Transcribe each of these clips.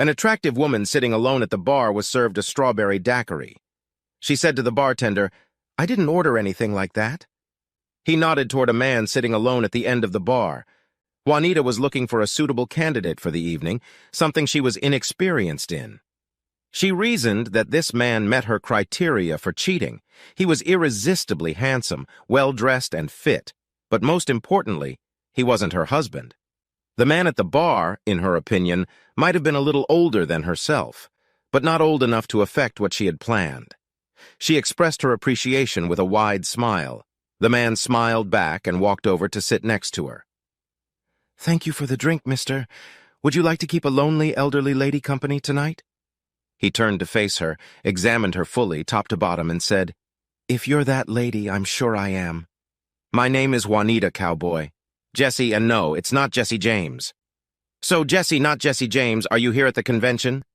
An attractive woman sitting alone at the bar was served a strawberry daiquiri. She said to the bartender, "I didn't order anything like that." He nodded toward a man sitting alone at the end of the bar. Juanita was looking for a suitable candidate for the evening, something she was inexperienced in. She reasoned that this man met her criteria for cheating. He was irresistibly handsome, well-dressed, and fit. But most importantly, he wasn't her husband. The man at the bar, in her opinion, might have been a little older than herself, but not old enough to affect what she had planned. She expressed her appreciation with a wide smile. The man smiled back and walked over to sit next to her. "Thank you for the drink, mister. Would you like to keep a lonely elderly lady company tonight?" He turned to face her, examined her fully, top to bottom, and said, "If you're that lady, I'm sure I am. My name is Juanita, cowboy. Jesse, and no, it's not Jesse James." "So, Jesse, not Jesse James, are you here at the convention?"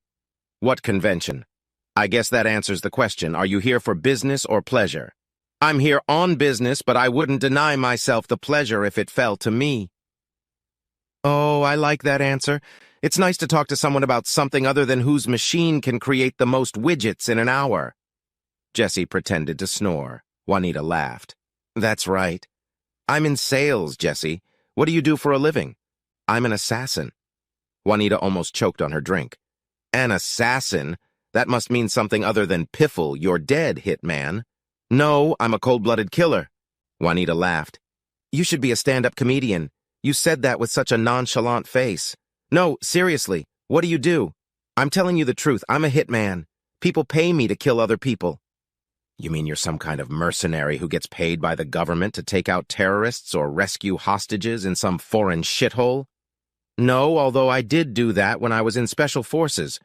"What convention?" "I guess that answers the question. Are you here for business or pleasure?" "I'm here on business, but I wouldn't deny myself the pleasure if it fell to me." "Oh, I like that answer. It's nice to talk to someone about something other than whose machine can create the most widgets in an hour." Jesse pretended to snore. Juanita laughed. "That's right. I'm in sales, Jesse. What do you do for a living?" "I'm an assassin." Juanita almost choked on her drink. "An assassin? That must mean something other than piffle. You're dead, hitman." "No, I'm a cold-blooded killer." Juanita laughed. "You should be a stand-up comedian. You said that with such a nonchalant face." "No, seriously, what do you do?" "I'm telling you the truth. I'm a hitman. People pay me to kill other people." "You mean you're some kind of mercenary who gets paid by the government to take out terrorists or rescue hostages in some foreign shithole?" "No, although I did do that when I was in Special Forces.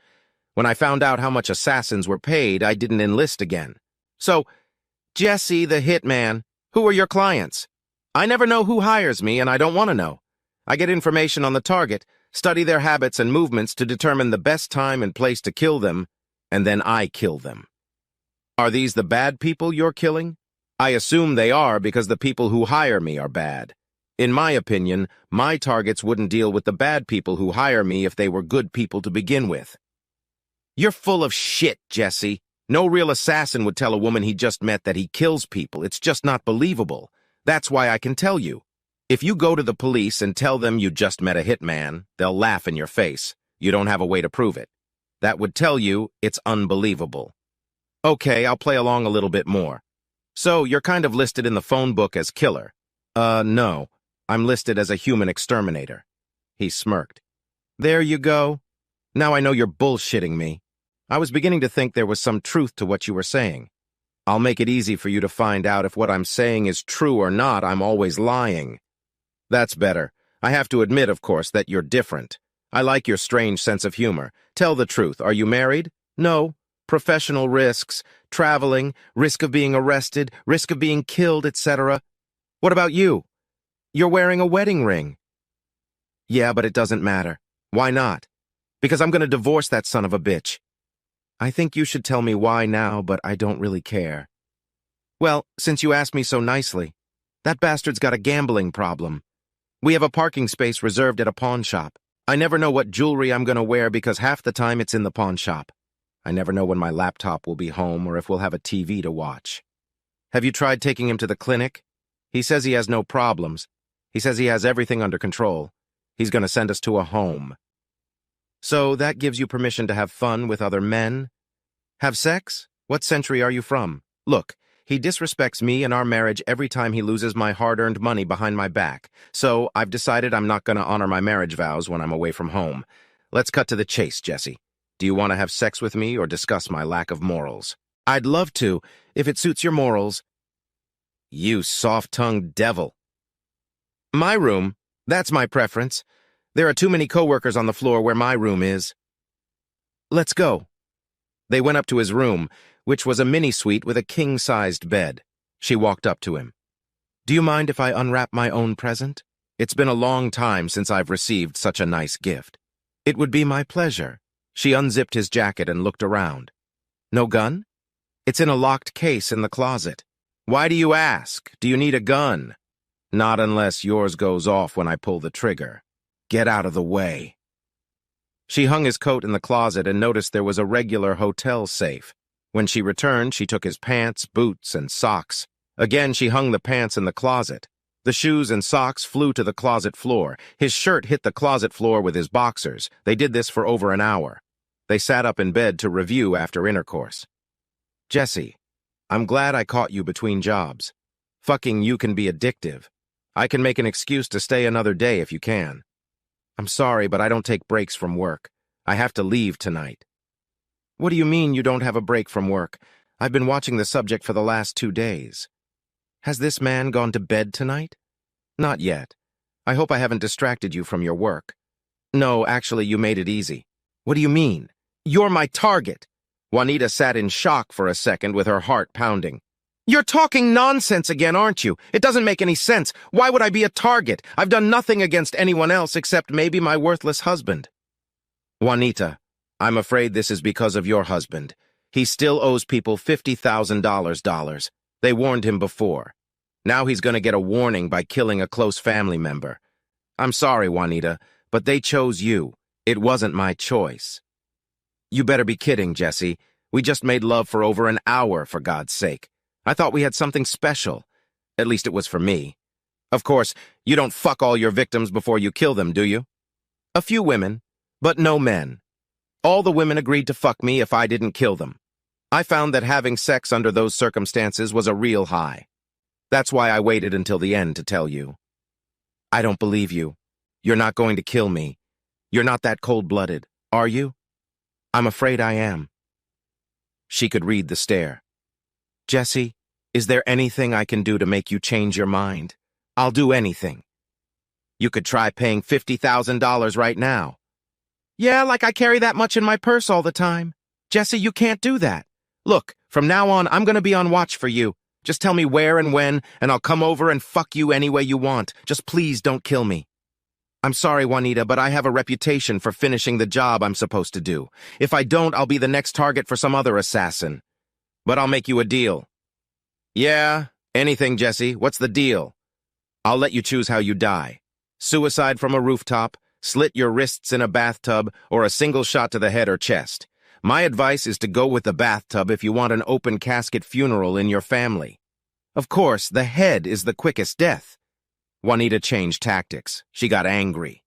When I found out how much assassins were paid, I didn't enlist again." "So, Jesse the hitman, who are your clients?" "I never know who hires me, and I don't want to know. I get information on the target, study their habits and movements to determine the best time and place to kill them, and then I kill them." "Are these the bad people you're killing?" "I assume they are because the people who hire me are bad. In my opinion, my targets wouldn't deal with the bad people who hire me if they were good people to begin with." "You're full of shit, Jesse. No real assassin would tell a woman he just met that he kills people. It's just not believable. That's why I can tell you. If you go to the police and tell them you just met a hitman, they'll laugh in your face. You don't have a way to prove it. That would tell you it's unbelievable." "Okay, I'll play along a little bit more. So, you're kind of listed in the phone book as killer." No. I'm listed as a human exterminator." He smirked. "There you go. Now I know you're bullshitting me. I was beginning to think there was some truth to what you were saying. I'll make it easy for you to find out if what I'm saying is true or not. I'm always lying." "That's better. I have to admit, of course, that you're different. I like your strange sense of humor. Tell the truth. Are you married?" "No. Professional risks, traveling, risk of being arrested, risk of being killed, etc." "What about you?" "You're wearing a wedding ring." "Yeah, but it doesn't matter." "Why not?" "Because I'm going to divorce that son of a bitch." "I think you should tell me why now, but I don't really care." "Well, since you asked me so nicely, that bastard's got a gambling problem. We have a parking space reserved at a pawn shop. I never know what jewelry I'm going to wear because half the time it's in the pawn shop. I never know when my laptop will be home or if we'll have a TV to watch." "Have you tried taking him to the clinic?" "He says he has no problems. He says he has everything under control. He's going to send us to a home." "So that gives you permission to have fun with other men? Have sex? What century are you from? Look, he disrespects me and our marriage every time he loses my hard-earned money behind my back, so I've decided I'm not going to honor my marriage vows when I'm away from home. Let's cut to the chase, Jesse. Do you want to have sex with me or discuss my lack of morals?" "I'd love to, if it suits your morals." "You soft-tongued devil." "My room, that's my preference. There are too many coworkers on the floor where my room is." "Let's go." They went up to his room, which was a mini-suite with a king-sized bed. She walked up to him. "Do you mind if I unwrap my own present? It's been a long time since I've received such a nice gift." "It would be my pleasure." She unzipped his jacket and looked around. "No gun?" "It's in a locked case in the closet." "Why do you ask? Do you need a gun?" "Not unless yours goes off when I pull the trigger. Get out of the way." She hung his coat in the closet and noticed there was a regular hotel safe. When she returned, she took his pants, boots, and socks. Again, she hung the pants in the closet. The shoes and socks flew to the closet floor. His shirt hit the closet floor with his boxers. They did this for over an hour. They sat up in bed to review after intercourse. Jesse, I'm glad I caught you between jobs. Fucking you can be addictive. I can make an excuse to stay another day if you can. I'm sorry, but I don't take breaks from work. I have to leave tonight. What do you mean you don't have a break from work? I've been watching the subject for the last 2 days. Has this man gone to bed tonight? Not yet. I hope I haven't distracted you from your work. No, actually, you made it easy. What do you mean? You're my target. Juanita sat in shock for a second with her heart pounding. You're talking nonsense again, aren't you? It doesn't make any sense. Why would I be a target? I've done nothing against anyone else except maybe my worthless husband. Juanita, I'm afraid this is because of your husband. He still owes people $50,000. They warned him before. Now he's going to get a warning by killing a close family member. I'm sorry, Juanita, but they chose you. It wasn't my choice. You better be kidding, Jesse. We just made love for over an hour, for God's sake. I thought we had something special. At least it was for me. Of course, you don't fuck all your victims before you kill them, do you? A few women, but no men. All the women agreed to fuck me if I didn't kill them. I found that having sex under those circumstances was a real high. That's why I waited until the end to tell you. I don't believe you. You're not going to kill me. You're not that cold-blooded, are you? I'm afraid I am. She could read the stare. Jesse, is there anything I can do to make you change your mind? I'll do anything. You could try paying $50,000 right now. Yeah, like I carry that much in my purse all the time. Jesse, you can't do that. Look, from now on, I'm going to be on watch for you. Just tell me where and when, and I'll come over and fuck you any way you want. Just please don't kill me. I'm sorry, Juanita, but I have a reputation for finishing the job I'm supposed to do. If I don't, I'll be the next target for some other assassin. But I'll make you a deal. Yeah, anything, Jesse. What's the deal? I'll let you choose how you die. Suicide from a rooftop, slit your wrists in a bathtub, or a single shot to the head or chest. My advice is to go with the bathtub if you want an open casket funeral in your family. Of course, the head is the quickest death. Juanita changed tactics. She got angry.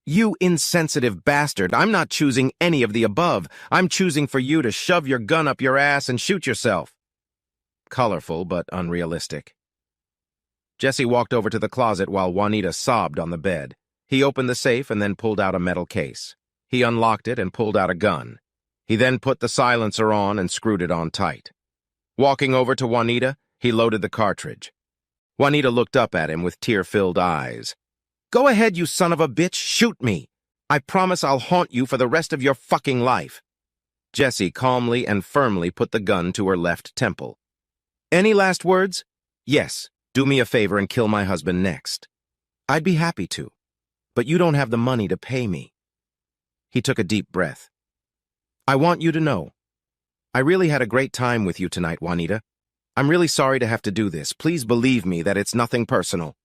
You insensitive bastard, I'm not choosing any of the above. I'm choosing for you to shove your gun up your ass and shoot yourself. Colorful, but unrealistic. Jesse walked over to the closet while Juanita sobbed on the bed. He opened the safe and then pulled out a metal case. He unlocked it and pulled out a gun. He then put the silencer on and screwed it on tight. Walking over to Juanita, he loaded the cartridge. Juanita looked up at him with tear-filled eyes. Go ahead, you son of a bitch, shoot me. I promise I'll haunt you for the rest of your fucking life. Jesse calmly and firmly put the gun to her left temple. Any last words? Yes, do me a favor and kill my husband next. I'd be happy to, but you don't have the money to pay me. He took a deep breath. I want you to know, I really had a great time with you tonight, Juanita. I'm really sorry to have to do this. Please believe me that it's nothing personal.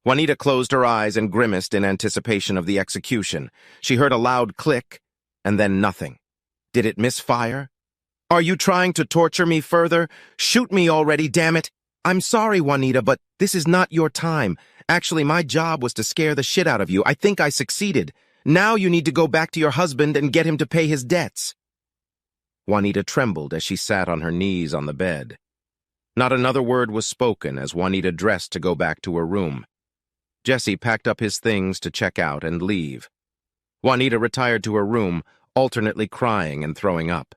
Juanita closed her eyes and grimaced in anticipation of the execution. She heard a loud click, and then nothing. Did it misfire? Are you trying to torture me further? Shoot me already, damn it! I'm sorry, Juanita, but this is not your time. Actually, my job was to scare the shit out of you. I think I succeeded. Now you need to go back to your husband and get him to pay his debts. Juanita trembled as she sat on her knees on the bed. Not another word was spoken as Juanita dressed to go back to her room. Jesse packed up his things to check out and leave. Juanita retired to her room, alternately crying and throwing up.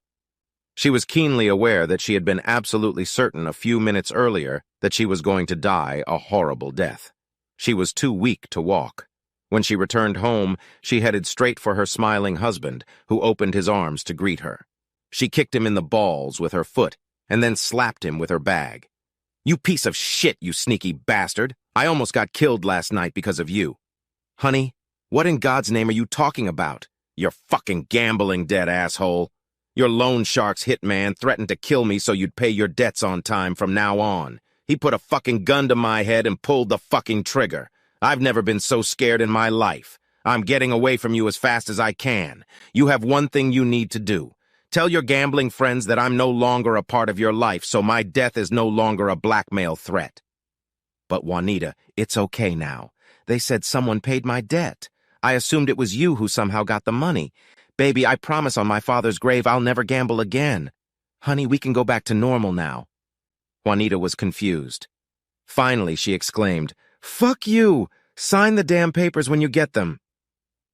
She was keenly aware that she had been absolutely certain a few minutes earlier that she was going to die a horrible death. She was too weak to walk. When she returned home, she headed straight for her smiling husband, who opened his arms to greet her. She kicked him in the balls with her foot and then slapped him with her bag. You piece of shit, you sneaky bastard! I almost got killed last night because of you. Honey, what in God's name are you talking about? You fucking gambling dead asshole. Your loan shark's hitman threatened to kill me so you'd pay your debts on time from now on. He put a fucking gun to my head and pulled the fucking trigger. I've never been so scared in my life. I'm getting away from you as fast as I can. You have one thing you need to do. Tell your gambling friends that I'm no longer a part of your life, so my death is no longer a blackmail threat. But Juanita, it's okay now. They said someone paid my debt. I assumed it was you who somehow got the money. Baby, I promise on my father's grave I'll never gamble again. Honey, we can go back to normal now. Juanita was confused. Finally, she exclaimed, "Fuck you! Sign the damn papers when you get them."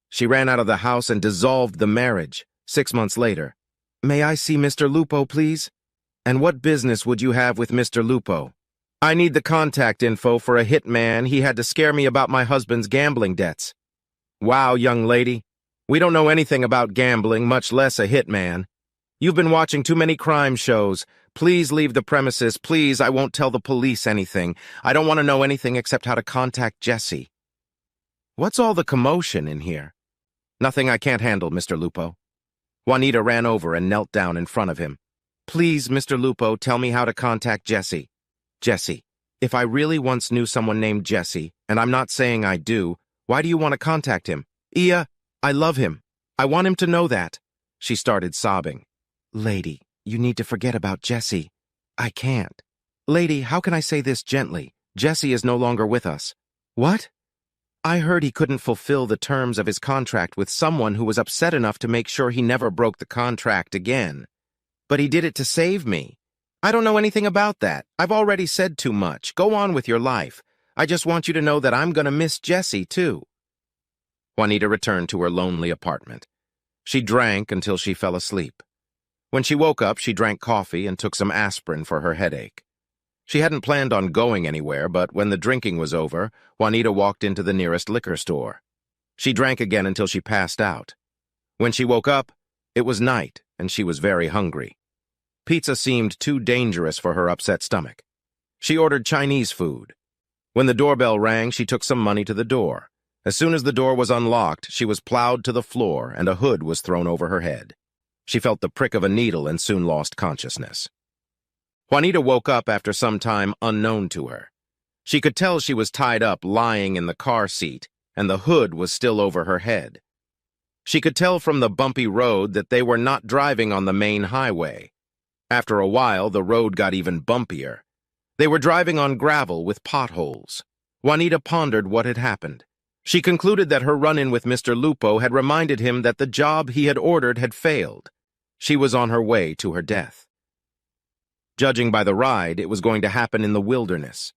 She ran out of the house and dissolved the marriage. 6 months later. "May I see Mr. Lupo, please?" "And what business would you have with Mr. Lupo?" "I need the contact info for a hitman. He had to scare me about my husband's gambling debts." "Wow, young lady. We don't know anything about gambling, much less a hitman. You've been watching too many crime shows. Please leave the premises. Please, I won't tell the police anything. I don't want to know anything except how to contact Jesse." "What's all the commotion in here?" "Nothing I can't handle, Mr. Lupo." Juanita ran over and knelt down in front of him. "Please, Mr. Lupo, tell me how to contact Jesse." "Jesse, if I really once knew someone named Jesse, and I'm not saying I do, why do you want to contact him?" "Ia, I love him. I want him to know that." She started sobbing. "Lady, you need to forget about Jesse." "I can't." "Lady, how can I say this gently? Jesse is no longer with us." "What?" "I heard he couldn't fulfill the terms of his contract with someone who was upset enough to make sure he never broke the contract again. But he did it to save me. I don't know anything about that. I've already said too much. Go on with your life. I just want you to know that I'm gonna miss Jesse, too." Juanita returned to her lonely apartment. She drank until she fell asleep. When she woke up, she drank coffee and took some aspirin for her headache. She hadn't planned on going anywhere, but when the drinking was over, Juanita walked into the nearest liquor store. She drank again until she passed out. When she woke up, it was night, and she was very hungry. Pizza seemed too dangerous for her upset stomach. She ordered Chinese food. When the doorbell rang, she took some money to the door. As soon as the door was unlocked, she was plowed to the floor and a hood was thrown over her head. She felt the prick of a needle and soon lost consciousness. Juanita woke up after some time unknown to her. She could tell she was tied up lying in the car seat, and the hood was still over her head. She could tell from the bumpy road that they were not driving on the main highway. After a while, the road got even bumpier. They were driving on gravel with potholes. Juanita pondered what had happened. She concluded that her run-in with Mr. Lupo had reminded him that the job he had ordered had failed. She was on her way to her death. Judging by the ride, it was going to happen in the wilderness.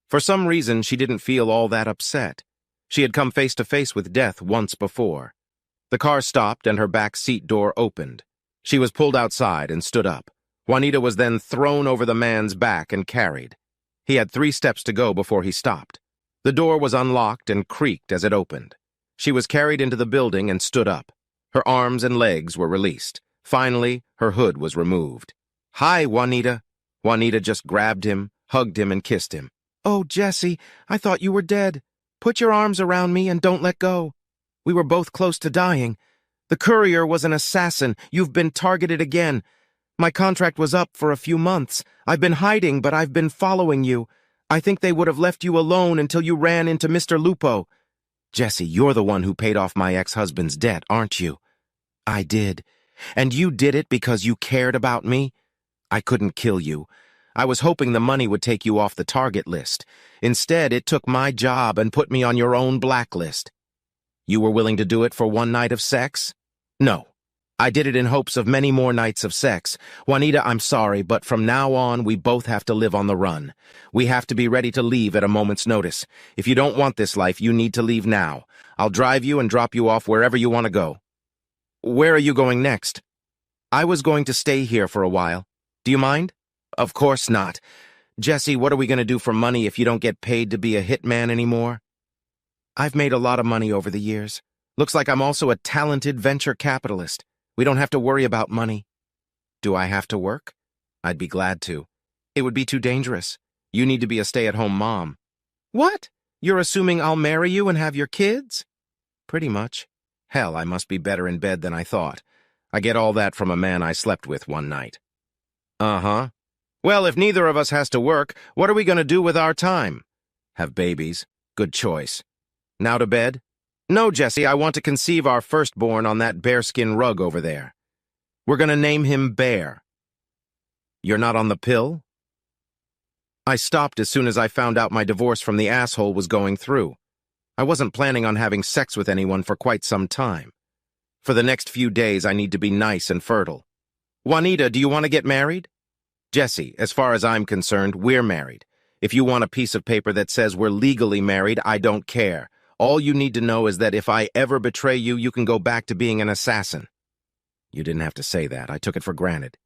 For some reason, she didn't feel all that upset. She had come face to face with death once before. The car stopped and her back seat door opened. She was pulled outside and stood up. Juanita was then thrown over the man's back and carried. He had 3 steps to go before he stopped. The door was unlocked and creaked as it opened. She was carried into the building and stood up. Her arms and legs were released. Finally, her hood was removed. "Hi, Juanita." Juanita just grabbed him, hugged him, and kissed him. "Oh, Jesse, I thought you were dead. Put your arms around me and don't let go. We were both close to dying. The courier was an assassin. You've been targeted again. My contract was up for a few months. I've been hiding, but I've been following you. I think they would have left you alone until you ran into Mr. Lupo. Jesse, you're the one who paid off my ex-husband's debt, aren't you?" "I did. And you did it because you cared about me?" "I couldn't kill you. I was hoping the money would take you off the target list. Instead, it took my job and put me on your own blacklist." "You were willing to do it for one night of sex?" "No. I did it in hopes of many more nights of sex. Juanita, I'm sorry, but from now on, we both have to live on the run. We have to be ready to leave at a moment's notice. If you don't want this life, you need to leave now. I'll drive you and drop you off wherever you want to go." "Where are you going next?" "I was going to stay here for a while. Do you mind?" "Of course not. Jesse, what are we going to do for money if you don't get paid to be a hitman anymore?" "I've made a lot of money over the years. Looks like I'm also a talented venture capitalist. We don't have to worry about money." "Do I have to work?" "I'd be glad to. It would be too dangerous. You need to be a stay-at-home mom." "What? You're assuming I'll marry you and have your kids?" "Pretty much. Hell, I must be better in bed than I thought. I get all that from a man I slept with one night." "Uh-huh. Well, if neither of us has to work, what are we going to do with our time?" "Have babies. Good choice. Now to bed?" No, Jesse, I want to conceive our firstborn on that bearskin rug over there. We're gonna name him Bear. You're not on the pill? I stopped as soon as I found out my divorce from the asshole was going through. I wasn't planning on having sex with anyone for quite some time. For the next few days, I need to be nice and fertile. Juanita, do you want to get married? Jesse, as far as I'm concerned, we're married. If you want a piece of paper that says we're legally married, I don't care. All you need to know is that if I ever betray you, you can go back to being an assassin. You didn't have to say that. I took it for granted.